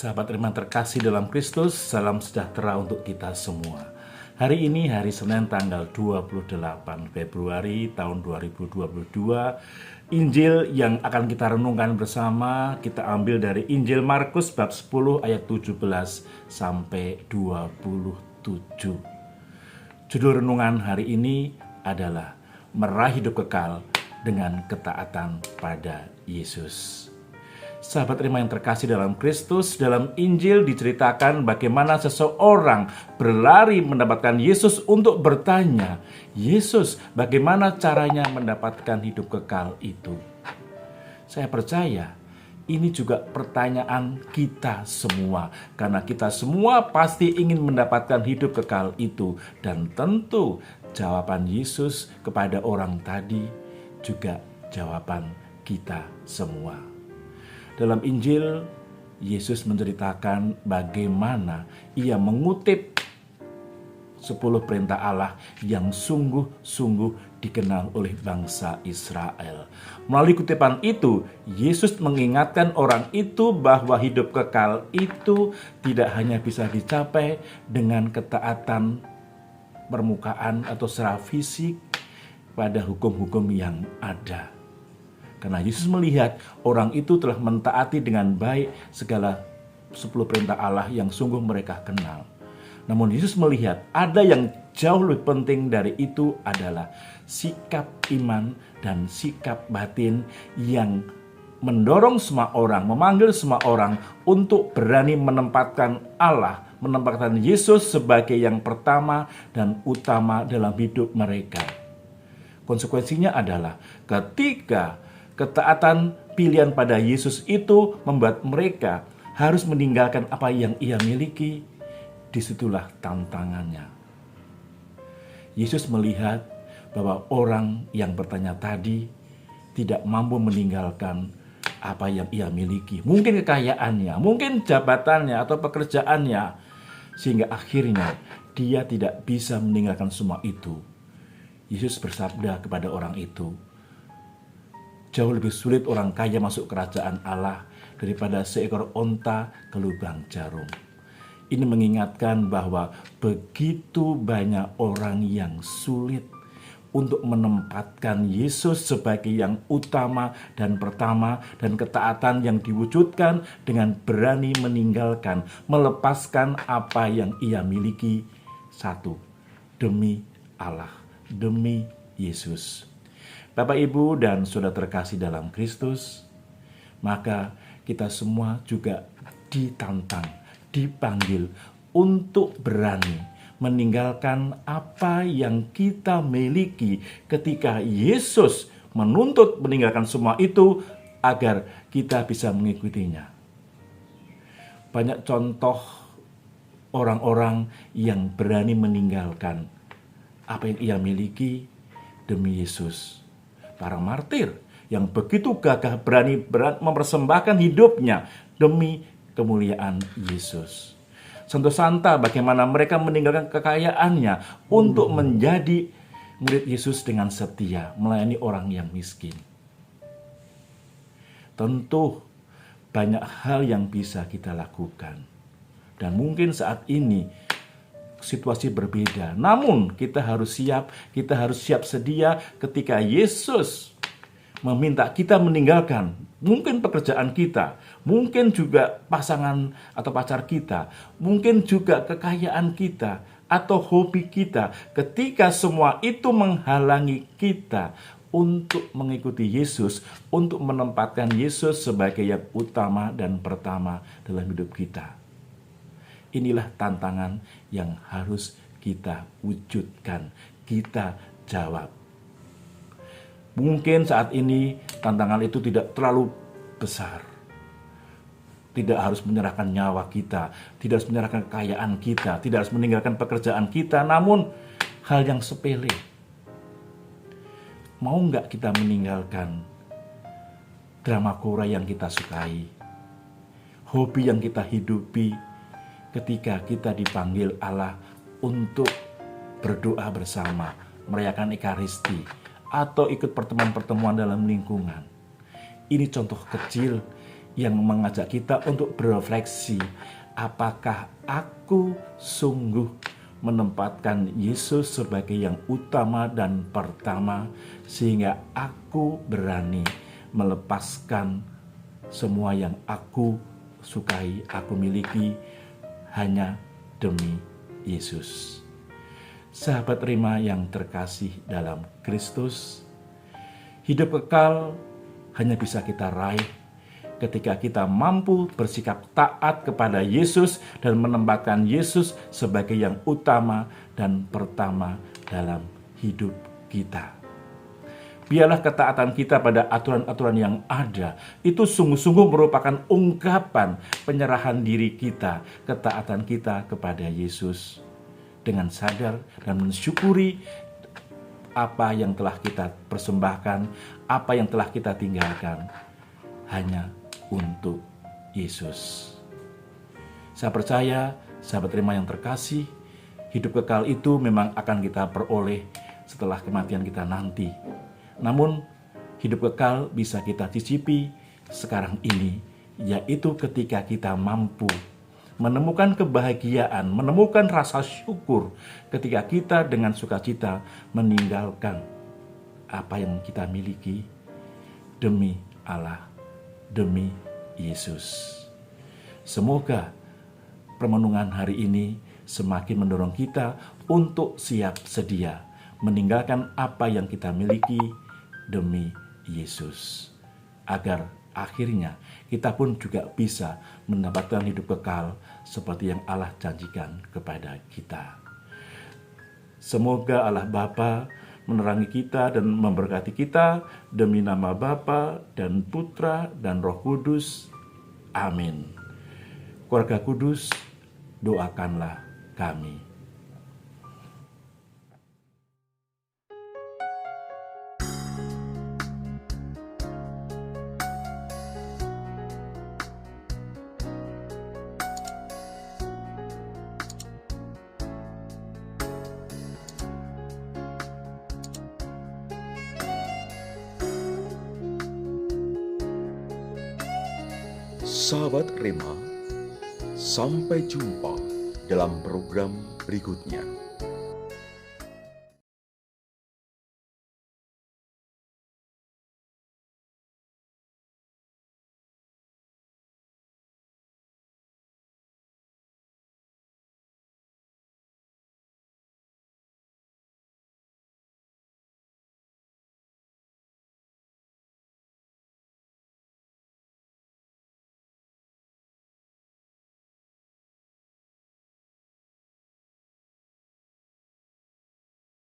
Sahabat Iman terkasih dalam Kristus, salam sejahtera untuk kita semua. Hari ini hari Senin tanggal 28 Februari tahun 2022. Injil yang akan kita renungkan bersama kita ambil dari Injil Markus bab 10 ayat 17 sampai 27. Judul renungan hari ini adalah Meraih Hidup Kekal dengan Ketaatan pada Yesus. Sahabat terima yang terkasih dalam Kristus, dalam Injil diceritakan bagaimana seseorang berlari mendapatkan Yesus untuk bertanya, Yesus, bagaimana caranya mendapatkan hidup kekal itu? Saya percaya ini juga pertanyaan kita semua, karena kita semua pasti ingin mendapatkan hidup kekal itu. Dan tentu jawaban Yesus kepada orang tadi juga jawaban kita semua. Dalam Injil, Yesus menceritakan bagaimana ia mengutip 10 perintah Allah yang sungguh-sungguh dikenal oleh bangsa Israel. Melalui kutipan itu, Yesus mengingatkan orang itu bahwa hidup kekal itu tidak hanya bisa dicapai dengan ketaatan permukaan atau secara fisik pada hukum-hukum yang ada. Karena Yesus melihat orang itu telah mentaati dengan baik segala 10 perintah Allah yang sungguh mereka kenal. Namun Yesus melihat ada yang jauh lebih penting dari itu adalah sikap iman dan sikap batin yang mendorong semua orang, memanggil semua orang untuk berani menempatkan Allah, menempatkan Yesus sebagai yang pertama dan utama dalam hidup mereka. Konsekuensinya adalah ketika ketaatan pilihan pada Yesus itu membuat mereka harus meninggalkan apa yang ia miliki. Disitulah tantangannya. Yesus melihat bahwa orang yang bertanya tadi tidak mampu meninggalkan apa yang ia miliki. Mungkin kekayaannya, mungkin jabatannya atau pekerjaannya. Sehingga akhirnya dia tidak bisa meninggalkan semua itu. Yesus bersabda kepada orang itu, jauh lebih sulit orang kaya masuk kerajaan Allah daripada seekor onta ke lubang jarum. Ini mengingatkan bahwa begitu banyak orang yang sulit untuk menempatkan Yesus sebagai yang utama dan pertama, dan ketaatan yang diwujudkan dengan berani meninggalkan, melepaskan apa yang ia miliki, satu, demi Allah, demi Yesus. Bapak, Ibu, dan saudara terkasih dalam Kristus, maka kita semua juga ditantang, dipanggil untuk berani meninggalkan apa yang kita miliki ketika Yesus menuntut meninggalkan semua itu agar kita bisa mengikutinya. Banyak contoh orang-orang yang berani meninggalkan apa yang ia miliki demi Yesus. Para martir yang begitu gagah berani mempersembahkan hidupnya demi kemuliaan Yesus. Santo Santa bagaimana mereka meninggalkan kekayaannya untuk menjadi murid Yesus dengan setia melayani orang yang miskin. Tentu banyak hal yang bisa kita lakukan. Dan mungkin saat ini situasi berbeda. Namun kita harus siap sedia ketika Yesus meminta kita meninggalkan mungkin pekerjaan kita, mungkin juga pasangan atau pacar kita, mungkin juga kekayaan kita atau hobi kita. Ketika semua itu menghalangi kita untuk mengikuti Yesus, untuk menempatkan Yesus sebagai yang utama dan pertama dalam hidup kita. Inilah tantangan yang harus kita wujudkan, kita jawab. Mungkin saat ini tantangan itu tidak terlalu besar. Tidak harus menyerahkan nyawa kita, tidak harus menyerahkan kekayaan kita, tidak harus meninggalkan pekerjaan kita, namun hal yang sepele. Mau nggak kita meninggalkan drama Korea yang kita sukai, hobi yang kita hidupi, ketika kita dipanggil Allah untuk berdoa bersama, merayakan Ekaristi, atau ikut pertemuan-pertemuan dalam lingkungan. Ini contoh kecil yang mengajak kita untuk berefleksi, apakah aku sungguh menempatkan Yesus sebagai yang utama dan pertama, sehingga aku berani melepaskan semua yang aku sukai, aku miliki hanya demi Yesus. Sahabat Rema yang terkasih dalam Kristus, hidup kekal hanya bisa kita raih ketika kita mampu bersikap taat kepada Yesus dan menempatkan Yesus sebagai yang utama dan pertama dalam hidup kita. Biarlah ketaatan kita pada aturan-aturan yang ada itu sungguh-sungguh merupakan ungkapan penyerahan diri kita, ketaatan kita kepada Yesus, dengan sadar dan mensyukuri apa yang telah kita persembahkan, apa yang telah kita tinggalkan, hanya untuk Yesus. Saya percaya, sahabat Rema yang terkasih, hidup kekal itu memang akan kita peroleh setelah kematian kita nanti. Namun, hidup kekal bisa kita cicipi sekarang ini, yaitu ketika kita mampu menemukan kebahagiaan, menemukan rasa syukur ketika kita dengan sukacita meninggalkan apa yang kita miliki demi Allah, demi Yesus. Semoga permenungan hari ini semakin mendorong kita untuk siap sedia meninggalkan apa yang kita miliki demi Yesus, agar akhirnya kita pun juga bisa mendapatkan hidup kekal seperti yang Allah janjikan kepada kita. Semoga Allah Bapa menerangi kita dan memberkati kita demi nama Bapa dan Putra dan Roh Kudus. Amin. Keluarga Kudus, doakanlah kami. Sahabat Rema, sampai jumpa dalam program berikutnya.